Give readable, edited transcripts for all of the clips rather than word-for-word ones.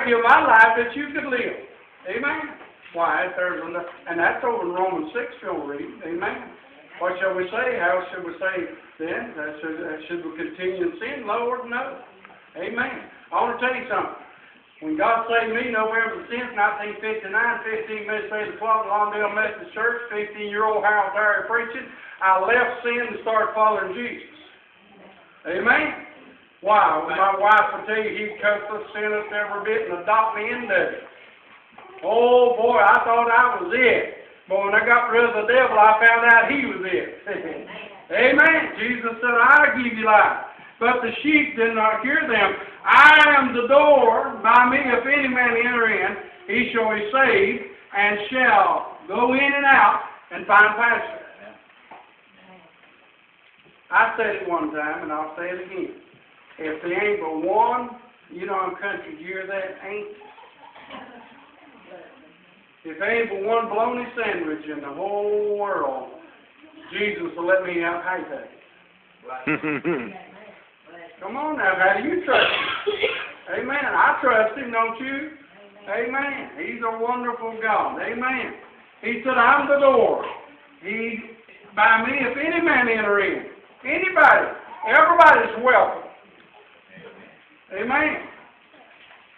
I give my life that you could live. Amen. Why? And that's over in Romans 6, you'll read. Amen. What shall we say? How should we say then? Should we continue in sin? Lord, no. Amen. I want to tell you something. When God saved me, November the 10th, 1959, 15 minutes later, the clock, Lawndale Methodist Church, 15-year-old Harold Dyer preaching, I left sin and started following Jesus. Amen. Why? Well, my wife will tell you he'd cut the sin us every bit and adopt me into it. Oh boy, I thought I was it. But when I got rid of the devil, I found out he was it. Amen. Jesus said, I'll give you life. But the sheep did not hear them. I am the door. By me, if any man enter in, he shall be saved, and shall go in and out and find pasture. I said it one time, and I'll say it again. If there ain't but one, you know I'm country, you hear that? Ain't. If there ain't but one bologna sandwich in the whole world, Jesus will let me have high take. Come on now, how do you trust him? Amen. I trust him, don't you? Amen. He's a wonderful God. Amen. He said, I'm the door. By me, if any man enter in, anybody, everybody's welcome. Amen.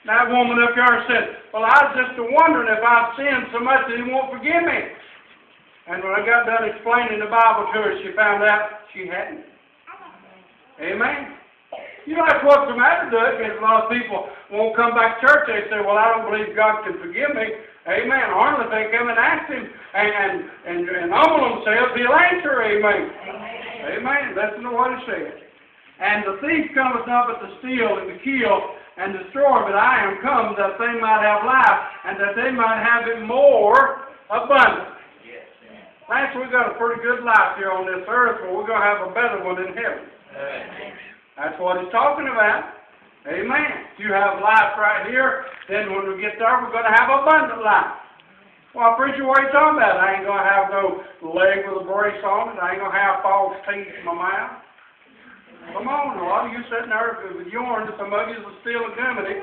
That woman up there said, well, I was just wondering if I've sinned so much that he won't forgive me. And when I got done explaining the Bible to her, she found out she hadn't. Amen. You know, that's what's the matter, Doug, because a lot of people won't come back to church. They say, well, I don't believe God can forgive me. Amen. Or if they come and ask him and humble themselves, he'll answer. Amen. Amen. Listen to what it says. And the thief cometh not but to steal and to kill and destroy, but I am come that they might have life, and that they might have it more abundant. Thanks, we've got a pretty good life here on this earth, but we're going to have a better one in heaven. That's what he's talking about. Amen. If you have life right here, then when we get there, we're going to have abundant life. Well, preacher, what are you talking about? I ain't going to have no leg with a brace on it. I ain't going to have false teeth in my mouth. Come on, a lot of you sitting there with yours, some of you will steal a gum in it.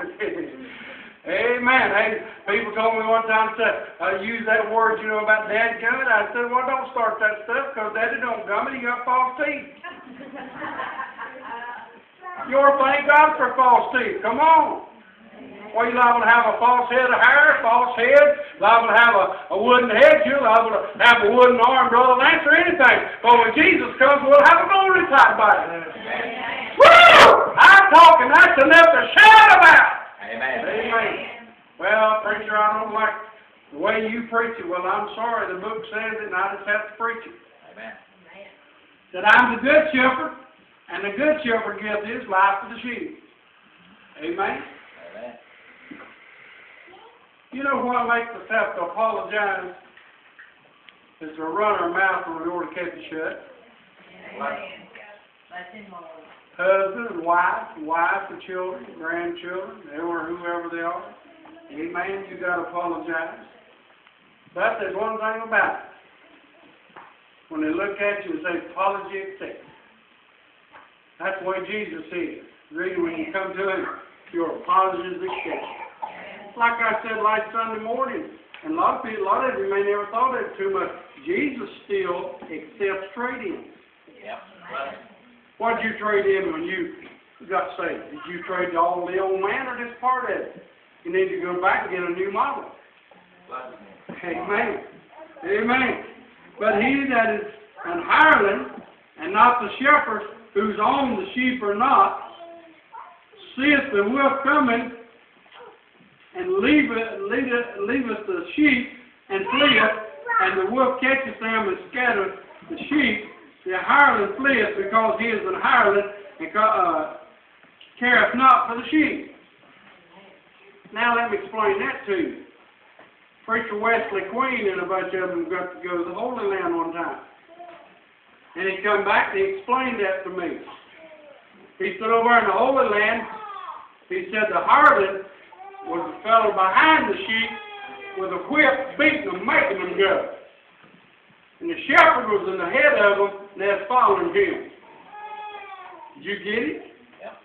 Amen. Hey, people told me one time to use that word, you know, about Dad gumming. I said, well, don't start that stuff, because Daddy don't gum it. He got false teeth. You're thank God for false teeth. Come on. Well, you're liable to have a false head of hair, false head, liable to have a wooden head, you're liable to have a wooden arm, brother, and answer anything. But when Jesus comes, we'll have a glory type body. Woo! I'm talking, that's enough to shout about. Amen. Amen. Well, preacher, I don't like the way you preach it. Well, I'm sorry, the book says it, and I just have to preach it. Amen. That I'm the good shepherd, and the good shepherd gives his life to the sheep. Amen. Amen. You know what makes us have to apologize is to run our mouth when we ought to keep it shut. Amen. Husband and wife and children, grandchildren, whoever they are. Amen. You got to apologize. But there's one thing about it. When they look at you and say, apology accepted. That's the way Jesus is. Really, when you come to him, your apology is accepted. Like I said last Sunday morning, and a lot of you may never thought of it too much. Jesus still accepts trade-ins. Yep. Right. What did you trade in when you got saved? Did you trade all the old man or just part of it? You need to go back and get a new model. Amen. Amen. But he that is an hireling, and not the shepherd, whose own the sheep are not, seeth the wolf coming, and leaveth the sheep, and fleeth, and the wolf catcheth them and scattereth the sheep. The hireling fleeth, because he is an hireling, and careth not for the sheep. Now let me explain that to you. Preacher Wesley Queen and a bunch of them got to go to the Holy Land one time. And he come back and he explained that to me. He stood over in the Holy Land. He said the harlot was the fellow behind the sheep with a whip beating them, making them go. And the shepherd was in the head of them, and they're following him. Did you get it? Yeah.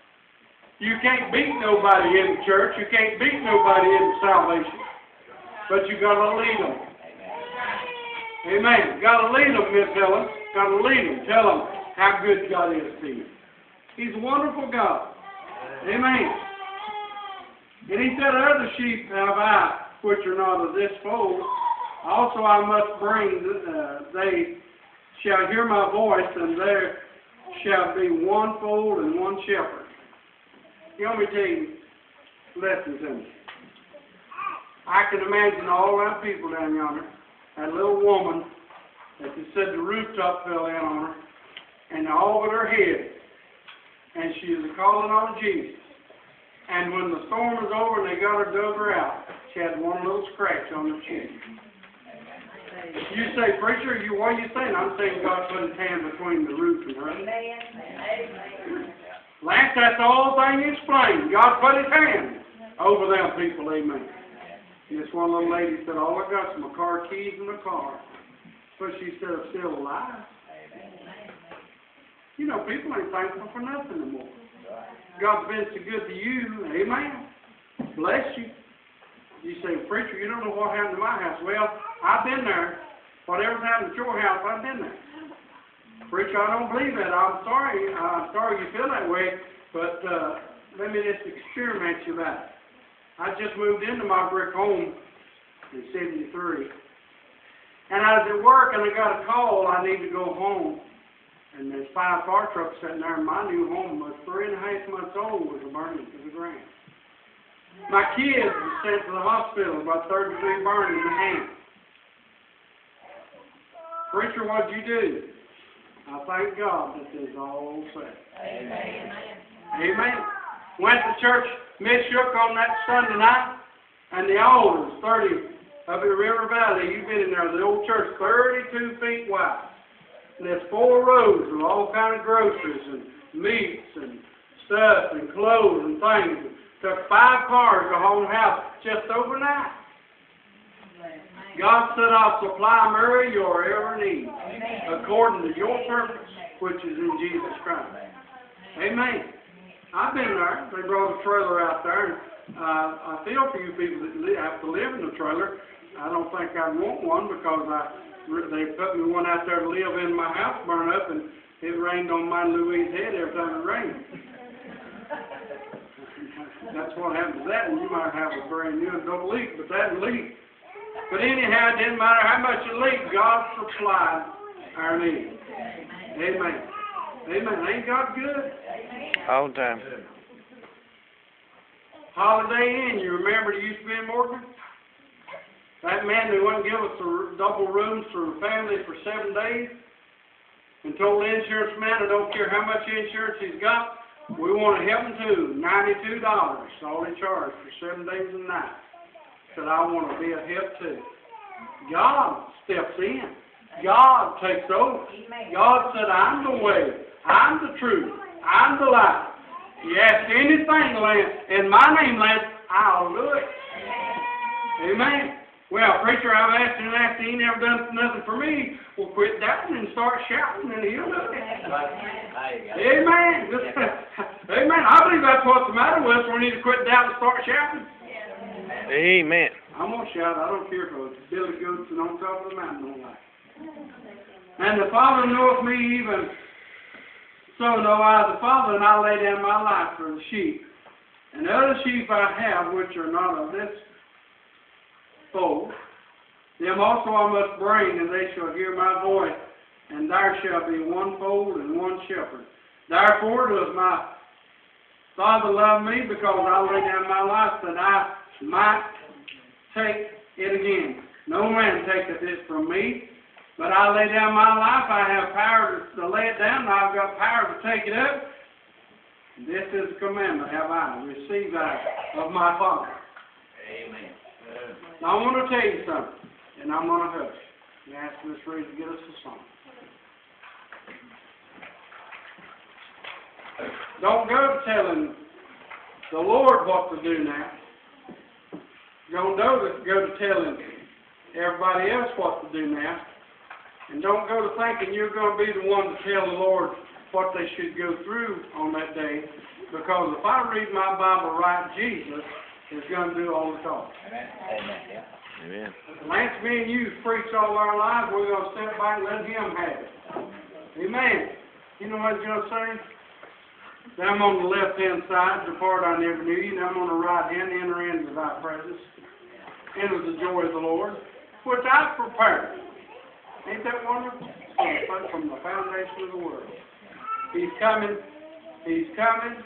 You can't beat nobody in the church. You can't beat nobody in salvation. But you got to lead them. Amen. Got to lead them, Miss Helen. Got to lead them. Tell them how good God is to you. He's a wonderful God. Amen. And he said, other sheep have I, which are not of this fold. Also I must bring, they shall hear my voice, and there shall be one fold and one shepherd. You want me to tell you lessons in it? I can imagine all them people down yonder, that little woman that they said the rooftop fell in on her, and all but her head, and she was calling on Jesus. And when the storm was over and they got her, dug her out, she had one little scratch on her chin. You say, preacher, what are you saying? I'm saying God put his hand between the roof and her. Lance, that's the whole thing you explained. God put his hand over them people, amen. And this one little lady said, all I got is my car keys in the car. But she said, I'm still alive. You know, people ain't thankful for nothing anymore. God's been so good to you, amen. Bless you. You say, preacher, you don't know what happened to my house. Well, I've been there. Whatever's happened at your house, I've been there. Preacher, I don't believe that. I'm sorry you feel that way, but let me just experiment you about it. I just moved into my brick home in '73. And I was at work and I got a call, I need to go home. And there's 5 fire trucks sitting there, and my new home was 3.5 months old, was burning to the ground. My kids were sent to the hospital, about 3rd degree burn in the hand. Preacher, what'd you do? I thank God that this is all said. Amen. Amen. Went to church, Miss Shook on that Sunday night, and the elders, 30 up in River Valley, you've been in there, the old church, 32 feet wide. And there's 4 rows of all kind of groceries and meats and stuff and clothes and things. Took 5 cars to haul the house just overnight. God said, I'll supply Mary your every need according to your purpose, which is in Jesus Christ. Amen. I've been there. They brought a trailer out there, and I feel for you people that have to live in the trailer. I don't think I'd want one because they put me one out there to live in, my house burned up, and it rained on my Louise head every time it rained. That's what happened to that, and you might have a brand new and don't leak, but that leak. But anyhow, it didn't matter how much it leaked, God supplied our needs. Amen. Amen. Ain't God good? All the time. Holiday Inn, you remember it used to be in Morgan? That man who wouldn't give us the double rooms for the family for 7 days and told the insurance man, I don't care how much insurance he's got, we want to help him too. $92, all he charged for 7 days and nights. Said, I want to be a help too. God steps in. God takes over. God said, I'm the way. I'm the truth. I'm the light. You ask anything, Lance, in my name, Lance, I'll do it. Amen. Well, preacher, I've asked him, he never done nothing for me. Well, quit doubting and start shouting, and he'll do it. Amen. Amen. I believe that's what's the matter with us. We need to quit doubting and start shouting. Amen. I'm going to shout. I don't care for Billy Goats and on top of the mountain don't like. And the Father knoweth me even, so know I the Father, and I lay down my life for the sheep. And the other sheep I have, which are not of this fold, them also I must bring, and they shall hear my voice, and there shall be one fold and one shepherd. Therefore does my Father love me, because I lay down my life, that I might take it again. No man taketh it from me, but I lay down my life. I have power to lay it down, and I've got power to take it up. This is the commandment have I, receive I of my Father. Amen. Now I want to tell you something, and I'm going to hush and ask Miss Reed to get us a song. Don't go telling the Lord what to do now. Don't go to telling everybody else what to do now. And don't go to thinking you're going to be the one to tell the Lord what they should go through on that day. Because if I read my Bible right, Jesus is going to do all the talking. Amen. Yeah. Amen. Lance, me and you preach all our lives, we're going to step back and let him have it. Amen. You know what he's going to say? That I'm on the left-hand side, depart I never knew you. And I'm on the right hand, enter into thy presence. Enter the joy of the Lord, which I've prepared. Ain't that wonderful? From the foundation of the world. He's coming. He's coming.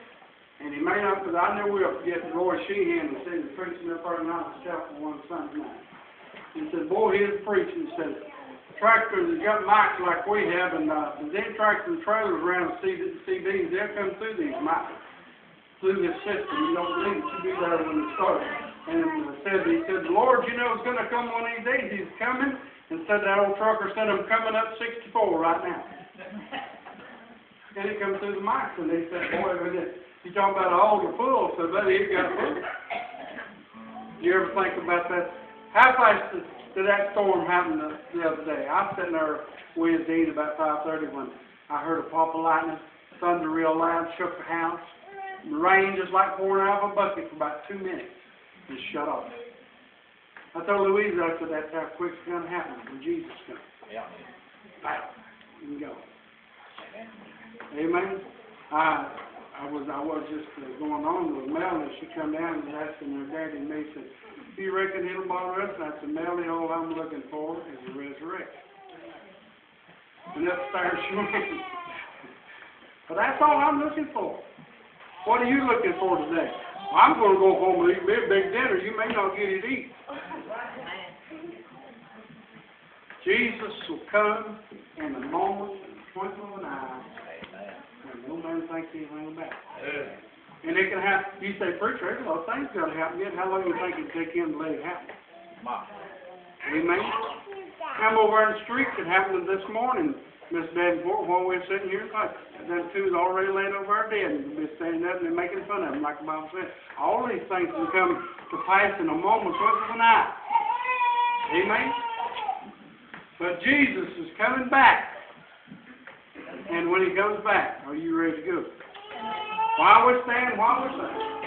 And he may not, because I know we'll forget the Roy Sheehan that said he's preaching up there not himself on one Sunday night. He said, boy, his preaching said, tractors that got mics like we have, and them tractors and trailers around CDs, they'll come through these mics, through this system. You don't believe it. You be there when it starts. And he said, the Lord, you know, is going to come one of these days. He's coming. And said that old trucker said, I'm coming up 64 right now. And he comes through the mics, and they said, boy, you talking about an older fool, so buddy, he got a fool. You ever think about that? How fast did that storm happen the other day? I was sitting there Wednesday at about 5:30 when I heard a pop of lightning, thunder real loud, shook the house. The rain just like pouring out of a bucket for about 2 minutes and shut off. I told Louise, I said, that's how quick it's going to happen when Jesus comes. Yeah. Wow. You can go. Amen. I was just going on with Melanie. She come down and asking her daddy and me, said, do you reckon he'll bother us? And I said, Melanie, all I'm looking for is a resurrection. And upstairs she went. But that's all I'm looking for. What are you looking for today? Well, I'm going to go home and eat me a big dinner. You may not get it to eat. Jesus will come in the moment, in the twinkle of an eye. No man thinks anything about it. And it can happen. You say, preacher, there's a lot of things got to happen yet. How long do you think it'll take him to let it happen? Amen. I'm over in the street. It happened this morning, Miss Davenport, while we were sitting here. Like, them two's already laid over our dead and been standing up and making fun of them, like the Bible said. All these things can come to pass in a moment, twinkle of an eye. Amen. But Jesus is coming back. And when he comes back, are you ready to go? While we stand, while we sing.